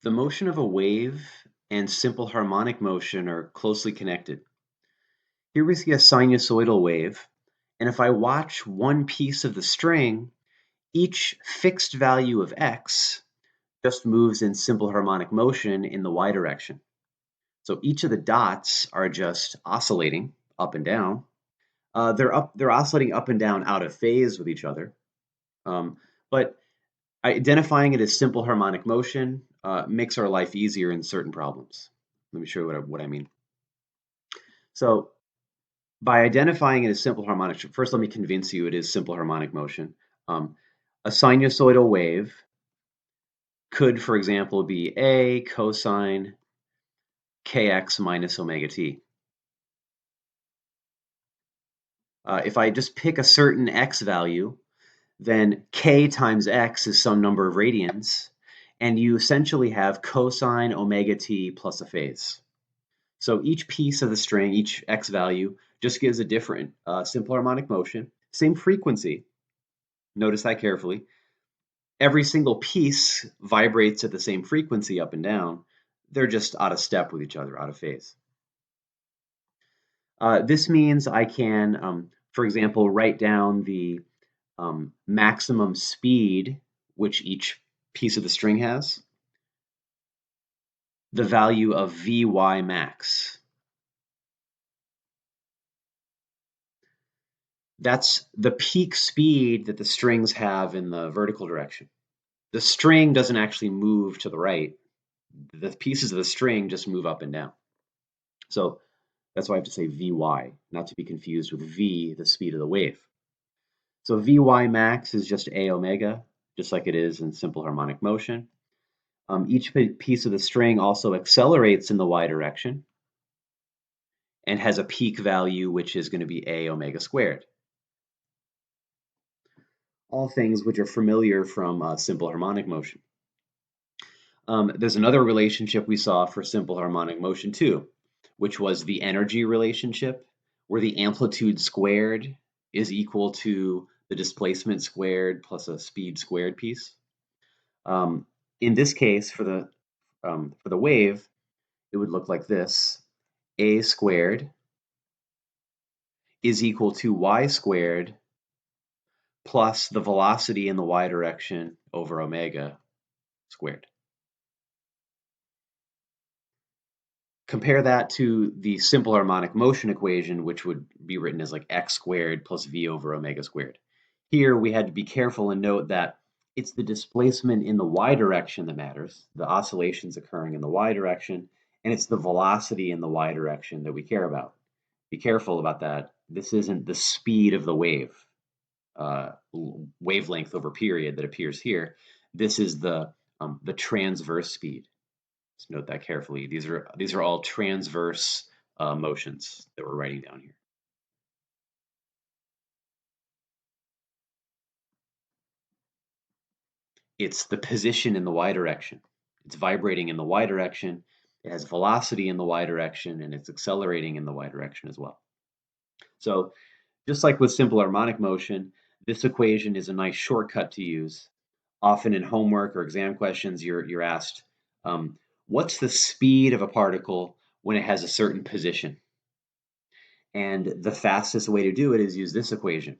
The motion of a wave and simple harmonic motion are closely connected. Here we see a sinusoidal wave, and if I watch one piece of the string, each fixed value of x just moves in simple harmonic motion in the y direction. So each of the dots are just oscillating up and down. They're oscillating up and down out of phase with each other. But identifying it as simple harmonic motion makes our life easier in certain problems. Let me show you what I mean. So by identifying it as simple harmonic, first let me convince you it is simple harmonic motion. A sinusoidal wave could, for example, be a cosine kx minus omega t. If I just pick a certain x value, then k times x is some number of radians, and you essentially have cosine omega t plus a phase. So each piece of the string, each x value, just gives a different simple harmonic motion, same frequency. Notice that carefully. Every single piece vibrates at the same frequency up and down. They're just out of step with each other, out of phase. This means I can, for example, write down the maximum speed which each piece of the string has, the value of Vy max. That's the peak speed that the strings have in the vertical direction. The string doesn't actually move to the right. The pieces of the string just move up and down. So that's why I have to say Vy, not to be confused with V, the speed of the wave. So Vy max is just A omega, just like it is in simple harmonic motion. Each piece of the string also accelerates in the y direction and has a peak value which is going to be A omega squared. All things which are familiar from simple harmonic motion. There's another relationship we saw for simple harmonic motion too, which was the energy relationship, where the amplitude squared is equal to the displacement squared plus a speed squared piece. In this case, for the wave, it would look like this: a squared is equal to y squared plus the velocity in the y direction over omega squared. Compare that to the simple harmonic motion equation, which would be written as like x squared plus v over omega squared. Here we had to be careful and note that it's the displacement in the y direction that matters, the oscillations occurring in the y direction, and it's the velocity in the y direction that we care about. Be careful about that. This isn't the speed of the wave, wavelength over period that appears here. This is the transverse speed. Let's note that carefully. These are all transverse motions that we're writing down here. It's the position in the y direction. It's vibrating in the y direction. It has velocity in the y direction, and it's accelerating in the y direction as well. So just like with simple harmonic motion, this equation is a nice shortcut to use. Often in homework or exam questions, you're asked, what's the speed of a particle when it has a certain position? And the fastest way to do it is use this equation.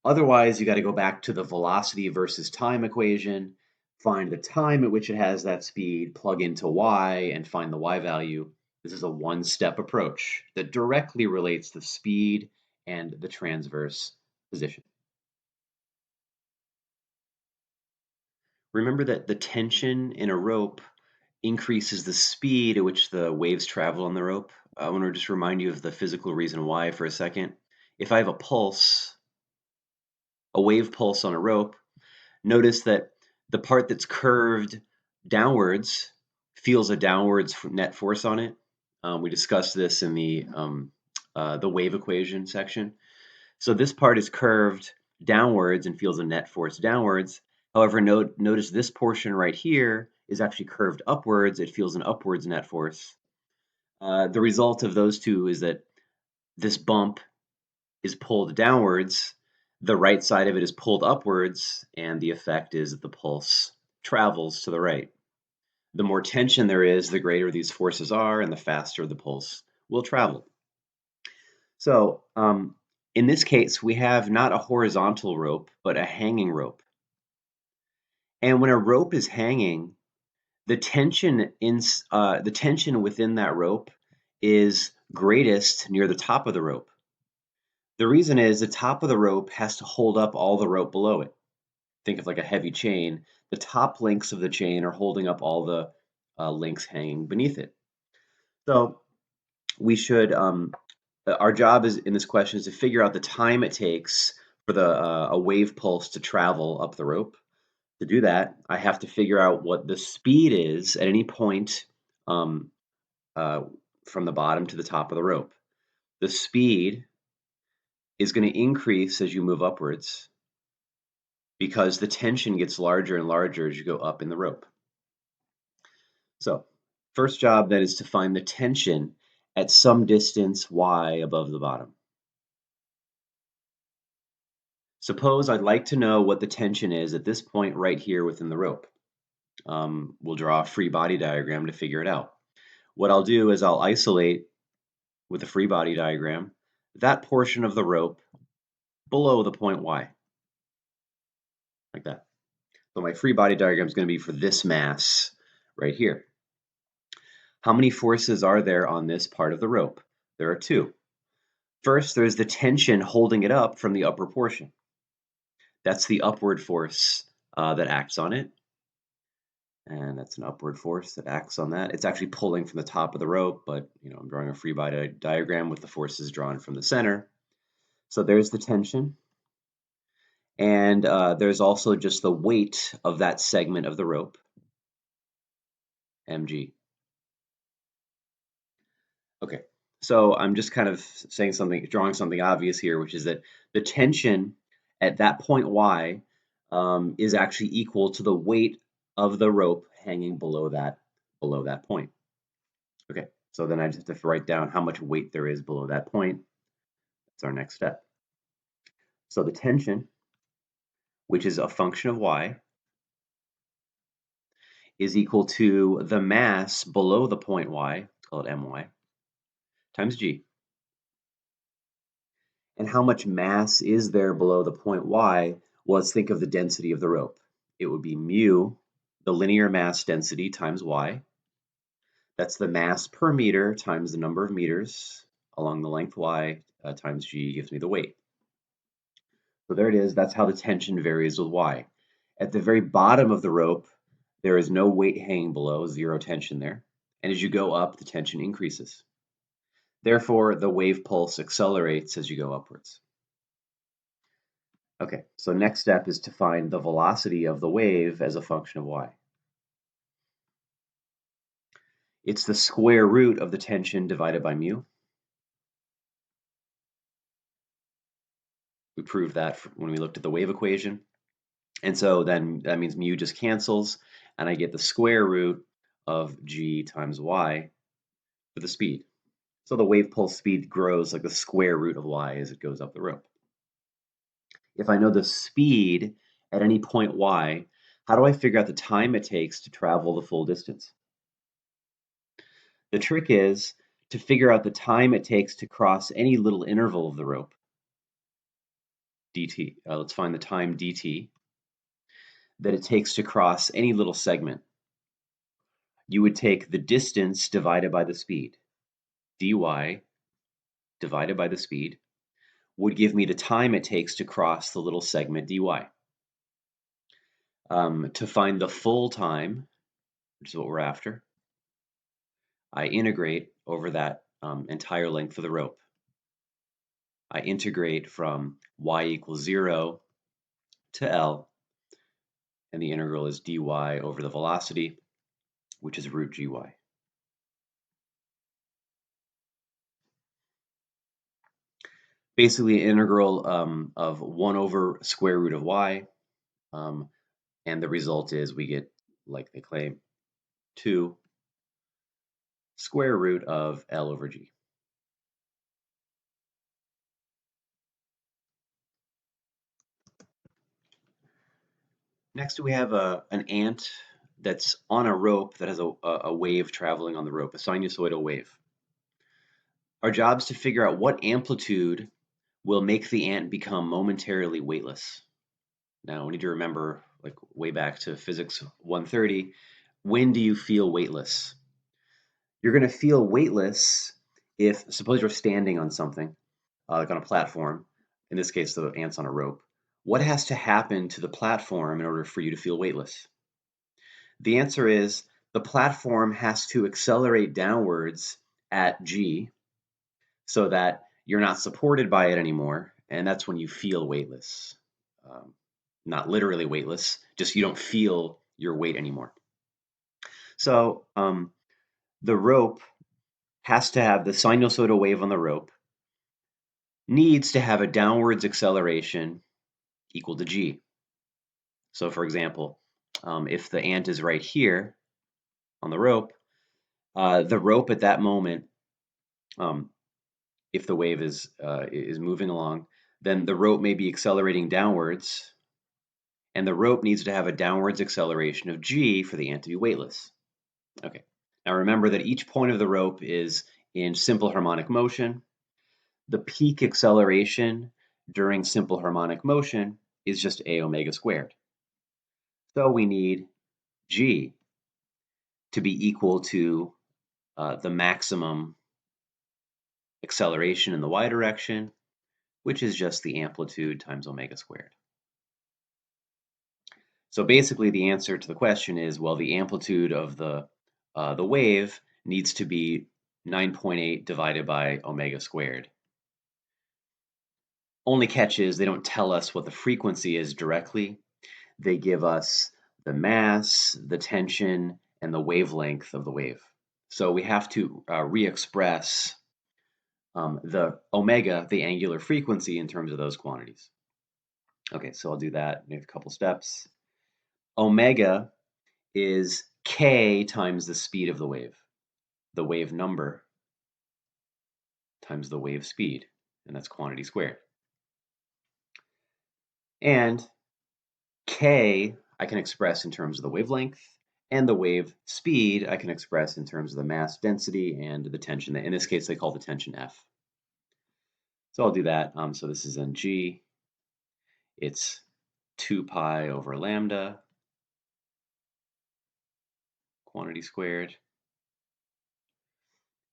Otherwise, you got to go back to the velocity versus time equation, find the time at which it has that speed, plug into y, and find the y value. This is a one-step approach that directly relates the speed and the transverse position. Remember that the tension in a rope increases the speed at which the waves travel on the rope. I want to just remind you of the physical reason why for a second. If I have a pulse, a wave pulse on a rope, notice that the part that's curved downwards feels a downwards net force on it. We discussed this in the wave equation section. So this part is curved downwards and feels a net force downwards. However, notice this portion right here is actually curved upwards. It feels an upwards net force. The result of those two is that this bump is pulled downwards, the right side of it is pulled upwards, and the effect is that the pulse travels to the right. The more tension there is, the greater these forces are, and the faster the pulse will travel. So, in this case, we have not a horizontal rope, but a hanging rope. And when a rope is hanging, the tension within that rope is greatest near the top of the rope. The reason is the top of the rope has to hold up all the rope below it. Think of like a heavy chain. The top links of the chain are holding up all the links hanging beneath it. So we should our job is in this question is to figure out the time it takes for a wave pulse to travel up the rope. To do that, I have to figure out what the speed is at any point um, uh, from the bottom to the top of the rope. The speed is going to increase as you move upwards because the tension gets larger and larger as you go up in the rope. So, first job then is to find the tension at some distance y above the bottom. Suppose I'd like to know what the tension is at this point right here within the rope. We'll draw a free body diagram to figure it out. What I'll do is I'll isolate with a free body diagram that portion of the rope below the point Y, like that. So my free body diagram is going to be for this mass right here. How many forces are there on this part of the rope? There are two. First, there's the tension holding it up from the upper portion. That's the upward force that acts on it. And that's an upward force that acts on that. It's actually pulling from the top of the rope, but I'm drawing a free body diagram with the forces drawn from the center. So there's the tension. And there's also just the weight of that segment of the rope, mg. Okay, so I'm just kind of drawing something obvious here, which is that the tension at that point y is actually equal to the weight of the rope hanging below that point. Okay, so then I just have to write down how much weight there is below that point. That's our next step. So the tension, which is a function of y, is equal to the mass below the point y, let's call it my, times g. And how much mass is there below the point y? Well, let's think of the density of the rope. It would be mu, the linear mass density, times y. That's the mass per meter times the number of meters along the length y times g gives me the weight. So there it is. That's how the tension varies with y. At the very bottom of the rope, there is no weight hanging below, zero tension there. And as you go up, the tension increases. Therefore, the wave pulse accelerates as you go upwards. Okay, so next step is to find the velocity of the wave as a function of y. It's the square root of the tension divided by mu. We proved that when we looked at the wave equation. And so then that means mu just cancels, and I get the square root of g times y for the speed. So the wave pulse speed grows like the square root of y as it goes up the rope. If I know the speed at any point y, how do I figure out the time it takes to travel the full distance? The trick is to figure out the time it takes to cross any little interval of the rope, dt. Let's find the time dt that it takes to cross any little segment. You would take the distance divided by the speed. dy divided by the speed would give me the time it takes to cross the little segment dy. To find the full time, which is what we're after, I integrate over that entire length of the rope. I integrate from y equals 0 to L, and the integral is dy over the velocity, which is root gy. Basically, an integral of 1 over square root of y, and the result is we get, like they claim, 2 square root of L over g. Next, we have an ant that's on a rope that has a wave traveling on the rope, a sinusoidal wave. Our job is to figure out what amplitude will make the ant become momentarily weightless. Now, we need to remember, like way back to physics 130, when do you feel weightless? You're going to feel weightless if, suppose you're standing on something, like on a platform, in this case, the ant's on a rope. What has to happen to the platform in order for you to feel weightless? The answer is the platform has to accelerate downwards at g so that you're not supported by it anymore, and that's when you feel weightless. Not literally weightless, just you don't feel your weight anymore. So the rope has to have the sinusoidal wave on the rope, needs to have a downwards acceleration equal to g. So for example, if the ant is right here on the rope at that moment, if the wave is moving along, then the rope may be accelerating downwards, and the rope needs to have a downwards acceleration of g for the ant to be weightless. Okay. Now remember that each point of the rope is in simple harmonic motion. The peak acceleration during simple harmonic motion is just a omega squared. So we need g to be equal to the maximum acceleration in the y direction, which is just the amplitude times omega squared. So basically the answer to the question is, well, the amplitude of the wave needs to be 9.8 divided by omega squared. Only catch is they don't tell us what the frequency is directly. They give us the mass, the tension, and the wavelength of the wave. So we have to re-express the omega, the angular frequency, in terms of those quantities. Okay, so I'll do that in a couple steps. Omega is k times the speed of the wave number times the wave speed, and that's quantity squared. And k I can express in terms of the wavelength, and the wave speed I can express in terms of the mass density and the tension. In this case, they call the tension F. So I'll do that. So this is mg. It's 2 pi over lambda, quantity squared.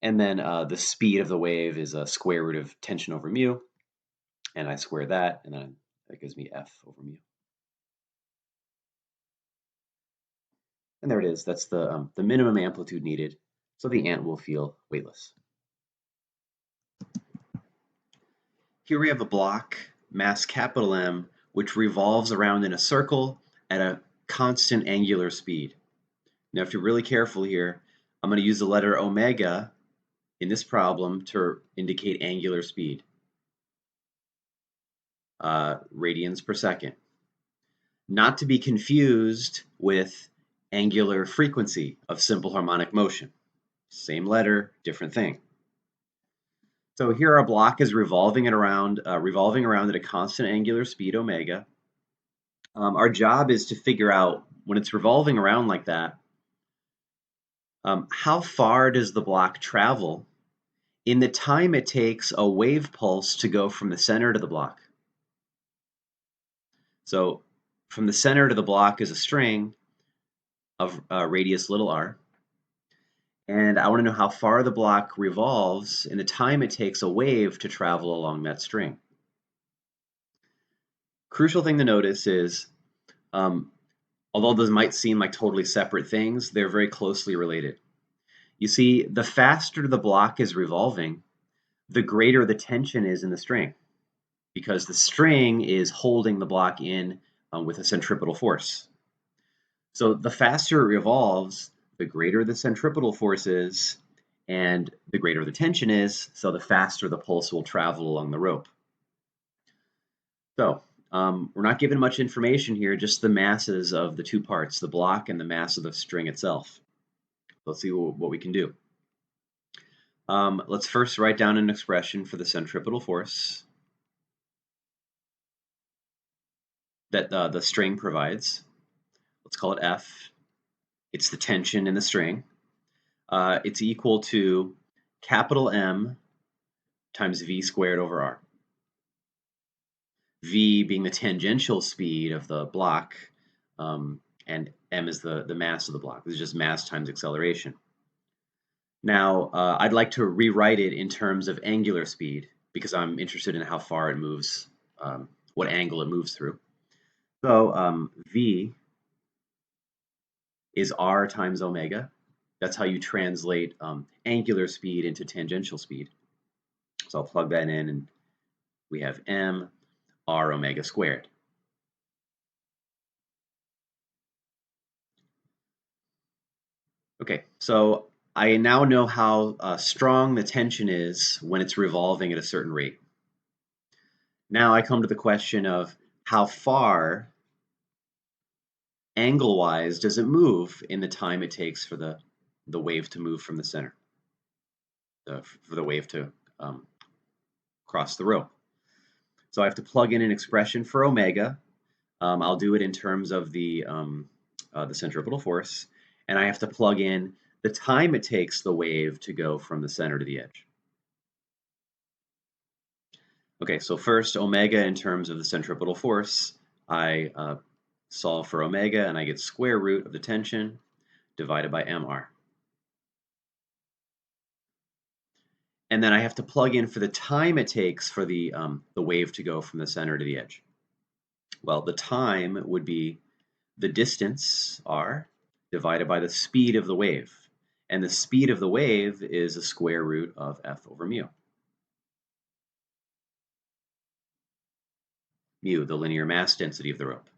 And then the speed of the wave is a square root of tension over mu. And I square that, and then that gives me F over mu. And there it is. That's the minimum amplitude needed, so the ant will feel weightless. Here we have a block, mass capital M, which revolves around in a circle at a constant angular speed. Now, if you're really careful here, I'm going to use the letter omega in this problem to indicate angular speed, radians per second. Not to be confused with angular frequency of simple harmonic motion. Same letter, different thing. So here our block is revolving around at a constant angular speed, omega. Our job is to figure out, when it's revolving around like that, how far does the block travel in the time it takes a wave pulse to go from the center to the block. So from the center to the block is a string of radius little r. And I want to know how far the block revolves in the time it takes a wave to travel along that string. Crucial thing to notice is, although those might seem like totally separate things, they're very closely related. You see, the faster the block is revolving, the greater the tension is in the string, because the string is holding the block in with a centripetal force. So the faster it revolves, the greater the centripetal force is, and the greater the tension is, so the faster the pulse will travel along the rope. So we're not given much information here, just the masses of the two parts, the block and the mass of the string itself. Let's see what we can do. Let's first write down an expression for the centripetal force that the string provides. Let's call it F. it's the tension in the string. It's equal to capital M times V squared over R. V being the tangential speed of the block, and M is the mass of the block. This is just mass times acceleration. Now, I'd like to rewrite it in terms of angular speed because I'm interested in how far it moves, what angle it moves through. So V is R times omega. That's how you translate angular speed into tangential speed. So I'll plug that in, and we have M R omega squared. Okay, so I now know how strong the tension is when it's revolving at a certain rate. Now I come to the question of how far, angle-wise, does it move in the time it takes for the wave to move from the center, for the wave to cross the rope. So I have to plug in an expression for omega. I'll do it in terms of the centripetal force, and I have to plug in the time it takes the wave to go from the center to the edge. Okay, so first omega in terms of the centripetal force, I solve for omega and I get square root of the tension divided by mr. And then I have to plug in for the time it takes for the wave to go from the center to the edge. Well, the time would be the distance, r, divided by the speed of the wave. And the speed of the wave is the square root of f over mu. Mu, the linear mass density of the rope.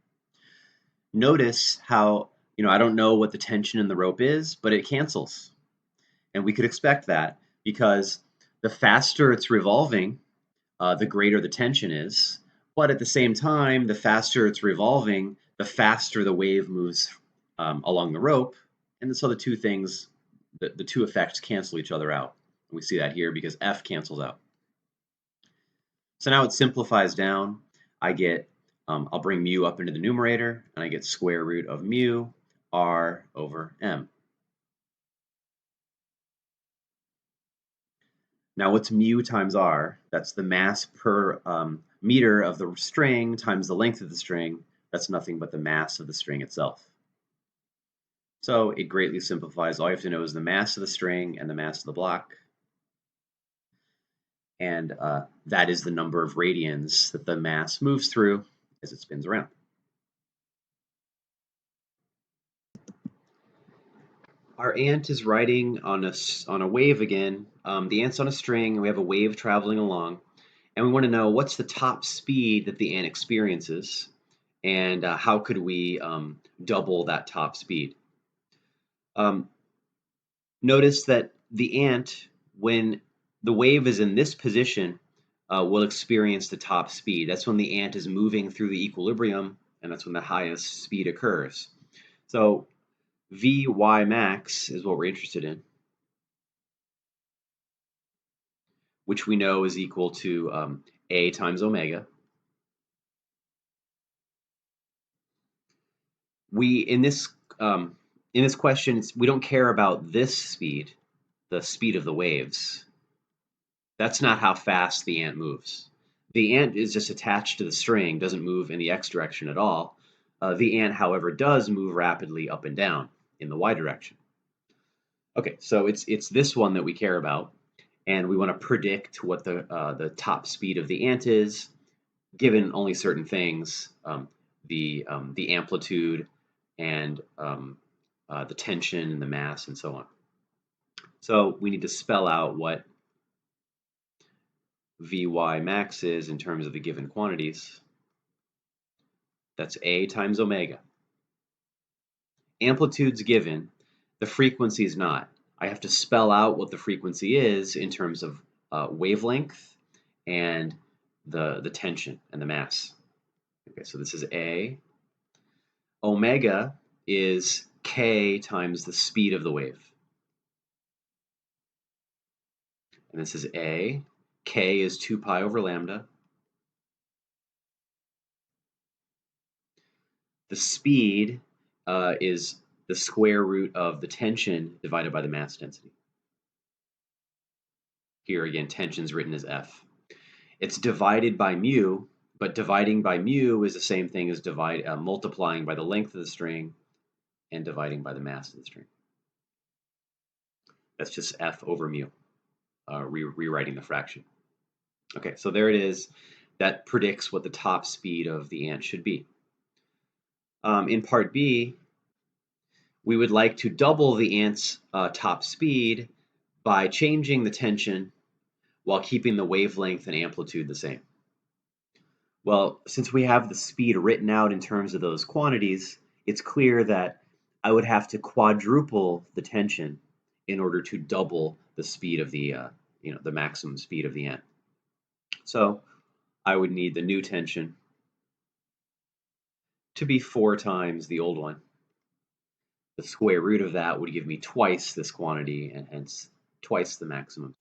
Notice how, I don't know what the tension in the rope is, but it cancels. And we could expect that because the faster it's revolving, the greater the tension is. But at the same time, the faster it's revolving, the faster the wave moves along the rope. And so the two things, the two effects cancel each other out. We see that here because F cancels out. So now it simplifies down. I get, I'll bring mu up into the numerator, and I get square root of mu r over m. Now what's mu times r? That's the mass per meter of the string times the length of the string. That's nothing but the mass of the string itself. So it greatly simplifies. All you have to know is the mass of the string and the mass of the block. And that is the number of radians that the mass moves through as it spins around. Our ant is riding on a wave again. The ant's on a string, and we have a wave traveling along. And we want to know what's the top speed that the ant experiences, and how could we double that top speed. Notice that the ant, when the wave is in this position, will experience the top speed. That's when the ant is moving through the equilibrium, and that's when the highest speed occurs. So Vy max is what we're interested in, which we know is equal to A times omega. In this question, we don't care about this speed, the speed of the waves. That's not how fast the ant moves. The ant is just attached to the string, doesn't move in the x direction at all. The ant, however, does move rapidly up and down in the y direction. Okay, so it's this one that we care about, and we want to predict what the top speed of the ant is, given only certain things, the amplitude and the tension and the mass and so on. So we need to spell out what Vy max is in terms of the given quantities. That's A times omega. Amplitude's given, the frequency is not. I have to spell out what the frequency is in terms of wavelength and the tension and the mass. Okay, so this is A. Omega is k times the speed of the wave. And this is A. K is 2 pi over lambda. The speed is the square root of the tension divided by the mass density. Here again, tension is written as F. It's divided by mu, but dividing by mu is the same thing as multiplying by the length of the string and dividing by the mass of the string. That's just F over mu, rewriting the fraction. Okay, so there it is. That predicts what the top speed of the ant should be. In part B, we would like to double the ant's top speed by changing the tension while keeping the wavelength and amplitude the same. Well, since we have the speed written out in terms of those quantities, it's clear that I would have to quadruple the tension in order to double the speed of the maximum speed of the ant. So I would need the new tension to be 4 times the old one. The square root of that would give me twice this quantity and hence twice the maximum